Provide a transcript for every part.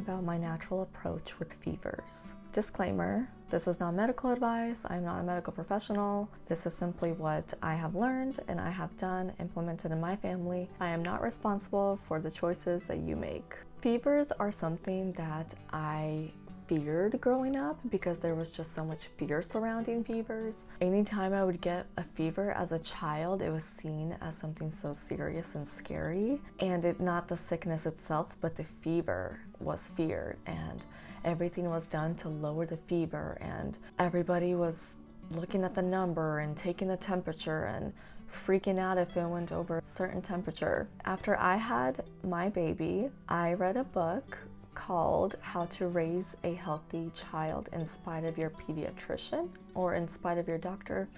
about my natural approach with fevers. Disclaimer, this is not medical advice. I'm not a medical professional. This is simply what I have learned and I have done, implemented in my family. I am not responsible for the choices that you make. Fevers are something that I feared growing up because there was just so much fear surrounding fevers. Anytime I would get a fever as a child, it was seen as something so serious and scary, and not the sickness itself, but the fever was feared, and everything was done to lower the fever, and everybody was looking at the number and taking the temperature and freaking out if it went over a certain temperature. After I had my baby, I read a book called How to Raise a Healthy Child in Spite of Your Pediatrician, or in spite of your doctor.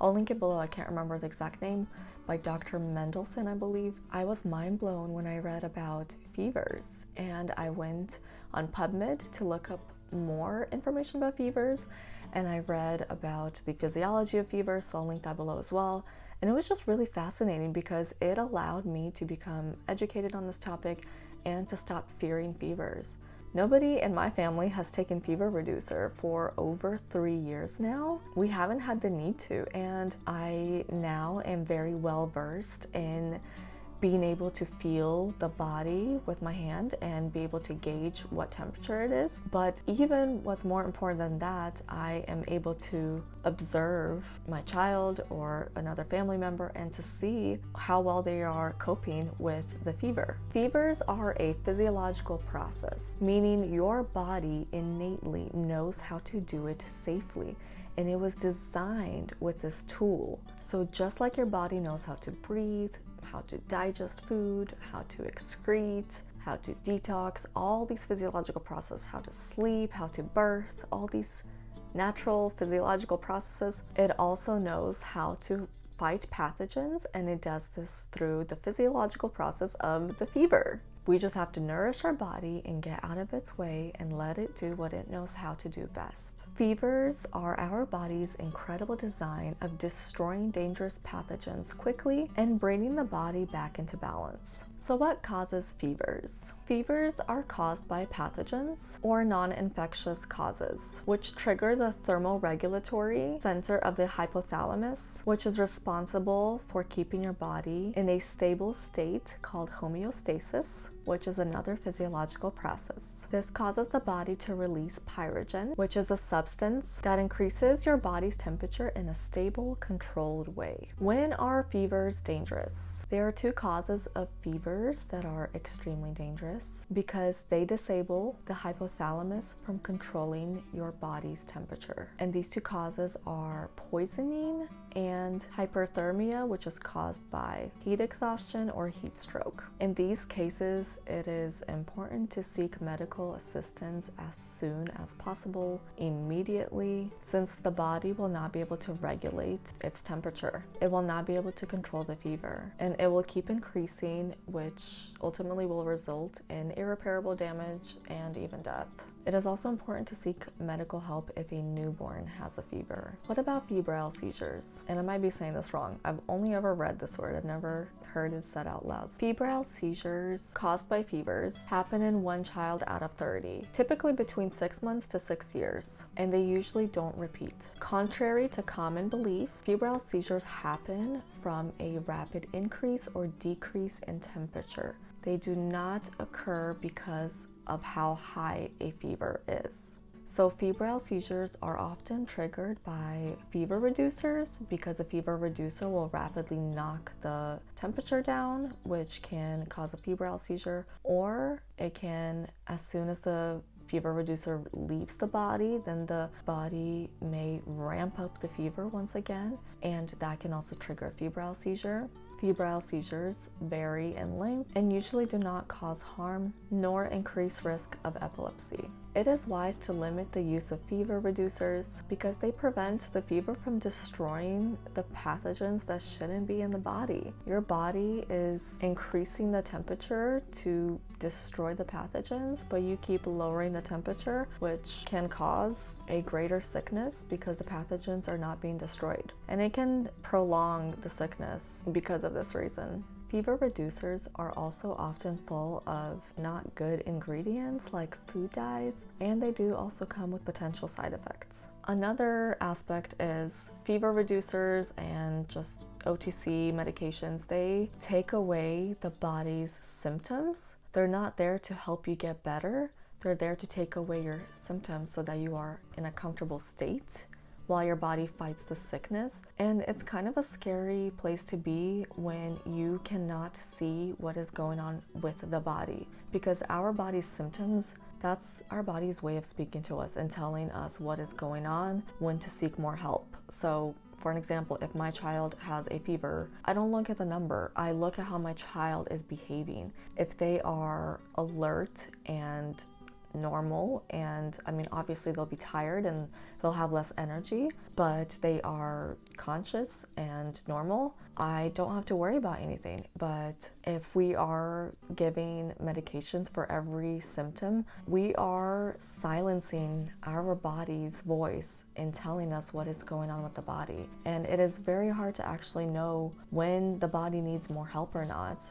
I'll link it below, I can't remember the exact name, by Dr. Mendelsohn, I believe. I was mind blown when I read about fevers, and I went on PubMed to look up more information about fevers, and I read about the physiology of fevers, so I'll link that below as well. And it was just really fascinating because it allowed me to become educated on this topic and to stop fearing fevers. Nobody in my family has taken fever reducer for over 3 years now. We haven't had the need to, and I now am very well versed in being able to feel the body with my hand and be able to gauge what temperature it is. But even what's more important than that, I am able to observe my child or another family member and to see how well they are coping with the fever. Fevers are a physiological process, meaning your body innately knows how to do it safely. And it was designed with this tool. So just like your body knows how to breathe, how to digest food, how to excrete, how to detox, all these physiological processes, how to sleep, how to birth, all these natural physiological processes, it also knows how to fight pathogens, and it does this through the physiological process of the fever. We just have to nourish our body and get out of its way and let it do what it knows how to do best. Fevers are our body's incredible design of destroying dangerous pathogens quickly and bringing the body back into balance. So what causes fevers? Fevers are caused by pathogens or non-infectious causes, which trigger the thermoregulatory center of the hypothalamus, which is responsible for keeping your body in a stable state called homeostasis, which is another physiological process. This causes the body to release pyrogen, which is a substance that increases your body's temperature in a stable, controlled way. When are fevers dangerous? There are two causes of fevers that are extremely dangerous because they disable the hypothalamus from controlling your body's temperature. And these two causes are poisoning and hyperthermia, which is caused by heat exhaustion or heat stroke. In these cases, it is important to seek medical assistance as soon as possible, immediately, since the body will not be able to regulate its temperature. It will not be able to control the fever, and it will keep increasing, which ultimately will result in irreparable damage and even death. It is also important to seek medical help if a newborn has a fever. What about febrile seizures? And I might be saying this wrong. I've only ever read this word. I've never heard it said out loud. Febrile seizures caused by fevers happen in one child out of 30, typically between 6 months to 6 years, and they usually don't repeat. Contrary to common belief, febrile seizures happen from a rapid increase or decrease in temperature. They do not occur because of how high a fever is. So febrile seizures are often triggered by fever reducers because a fever reducer will rapidly knock the temperature down, which can cause a febrile seizure, or it can, as soon as the fever reducer leaves the body, then the body may ramp up the fever once again, and that can also trigger a febrile seizure. Febrile seizures vary in length and usually do not cause harm nor increase risk of epilepsy. It is wise to limit the use of fever reducers because they prevent the fever from destroying the pathogens that shouldn't be in the body. Your body is increasing the temperature to destroy the pathogens, but you keep lowering the temperature, which can cause a greater sickness because the pathogens are not being destroyed. And it can prolong the sickness because of this reason. Fever reducers are also often full of not good ingredients like food dyes, and they do also come with potential side effects. Another aspect is fever reducers and just OTC medications, they take away the body's symptoms. They're not there to help you get better. They're there to take away your symptoms so that you are in a comfortable state while your body fights the sickness. And it's kind of a scary place to be when you cannot see what is going on with the body, because our body's symptoms, that's our body's way of speaking to us and telling us what is going on, when to seek more help. So for an example, if my child has a fever, I don't look at the number. I look at how my child is behaving. If they are alert and normal, and I mean, obviously they'll be tired and they'll have less energy, but they are conscious and normal, I don't have to worry about anything. But if we are giving medications for every symptom, we are silencing our body's voice in telling us what is going on with the body. And it is very hard to actually know when the body needs more help or not.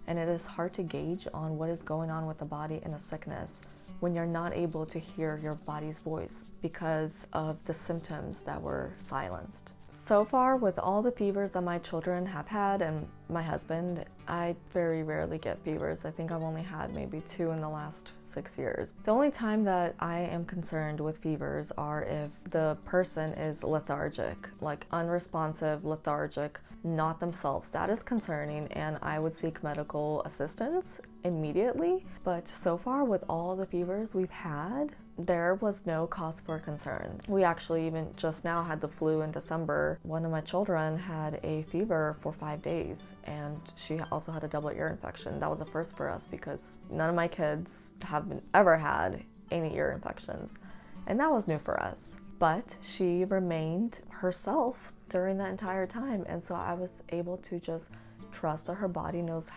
And it is hard to gauge on what is going on with the body in a sickness when you're not able to hear your body's voice because of the symptoms that were silenced. So far, with all the fevers that my children have had and my husband, I very rarely get fevers. I think I've only had maybe 2 in the last 6 years. The only time that I am concerned with fevers are if the person is lethargic, like unresponsive, lethargic, not themselves. That is concerning, and I would seek medical assistance immediately. But so far, with all the fevers we've had, there was no cause for concern. We actually even just now had the flu in December. One of my children had a fever for 5 days, and she also had a double ear infection. That was a first for us because none of my kids have ever had any ear infections, and that was new for us. But she remained herself during that entire time, and so I was able to just trust that her body knows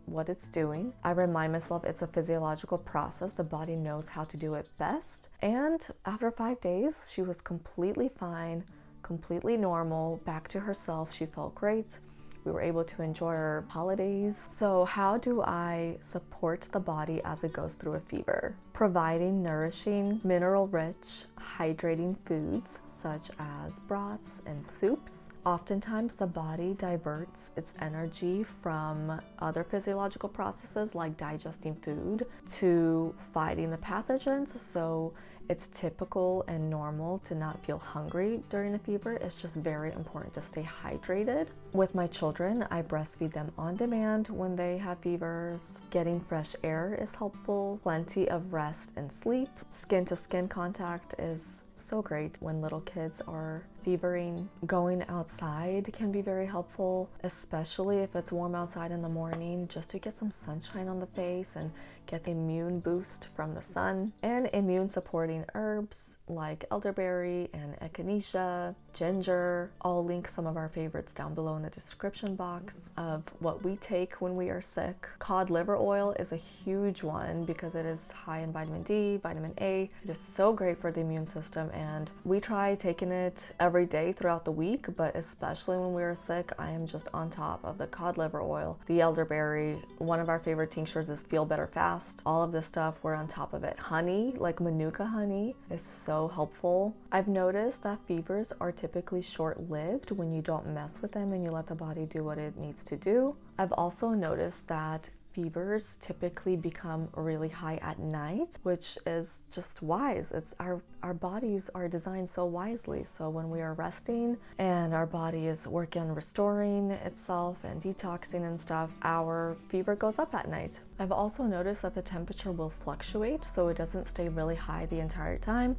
what it's doing. I remind myself it's a physiological process. The body knows how to do it best. And after 5 days, she was completely fine, completely normal, back to herself. She felt great. We were able to enjoy our holidays. So how do I support the body as it goes through a fever? Providing nourishing, mineral-rich, hydrating foods such as broths and soups. Oftentimes the body diverts its energy from other physiological processes like digesting food to fighting the pathogens. So it's typical and normal to not feel hungry during a fever. It's just very important to stay hydrated. With my children, I breastfeed them on demand when they have fevers. Getting fresh air is helpful. Plenty of rest and sleep. Skin to skin contact is so great when little kids are fevering. Going outside can be very helpful, especially if it's warm outside in the morning, just to get some sunshine on the face and get the immune boost from the sun. And immune supporting herbs like elderberry and echinacea, ginger. I'll link some of our favorites down below in the description box of what we take when we are sick. Cod liver oil is a huge one because it is high in vitamin D, vitamin A. It is so great for the immune system, and we try taking it every day throughout the week, but especially when we are sick, I am just on top of the cod liver oil, the elderberry. One of our favorite tinctures is Feel Better Fast. All of this stuff, we're on top of it. Honey, like Manuka honey, is so helpful. I've noticed that fevers are typically short-lived when you don't mess with them and you let the body do what it needs to do. I've also noticed that fevers typically become really high at night, which is just wise. It's our bodies are designed so wisely. So when we are resting and our body is working on restoring itself and detoxing and stuff, our fever goes up at night. I've also noticed that the temperature will fluctuate, so it doesn't stay really high the entire time.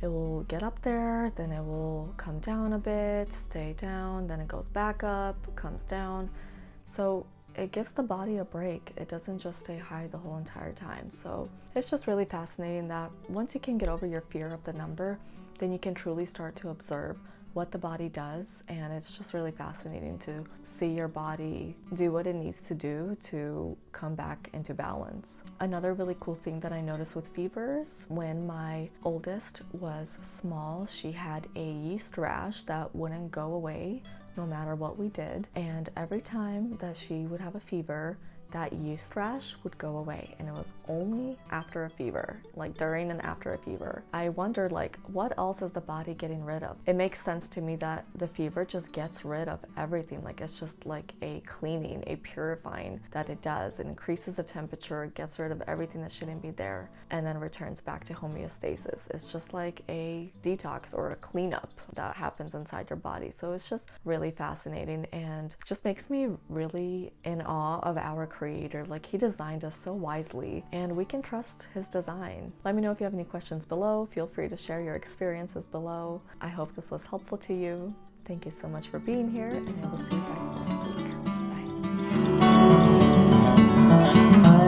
It will get up there, then it will come down a bit, stay down, then it goes back up, comes down. So it gives the body a break. It doesn't just stay high the whole entire time. So it's just really fascinating that once you can get over your fear of the number, then you can truly start to observe what the body does, and it's just really fascinating to see your body do what it needs to do to come back into balance. Another really cool thing that I noticed with fevers, when my oldest was small, she had a yeast rash that wouldn't go away no matter what we did, and every time that she would have a fever, that yeast rash would go away, and it was only after a fever, like during and after a fever. I wondered, like, what else is the body getting rid of? It makes sense to me that the fever just gets rid of everything. Like, it's just like a cleaning, a purifying that it does. It increases the temperature, gets rid of everything that shouldn't be there, and then returns back to homeostasis. It's just like a detox or a cleanup that happens inside your body. So it's just really fascinating, and just makes me really in awe of our creator. Like, he designed us so wisely, and we can trust his design. Let me know if you have any questions below. Feel free to share your experiences below. I hope this was helpful to you. Thank you so much for being here, and I will see you guys next week. Bye.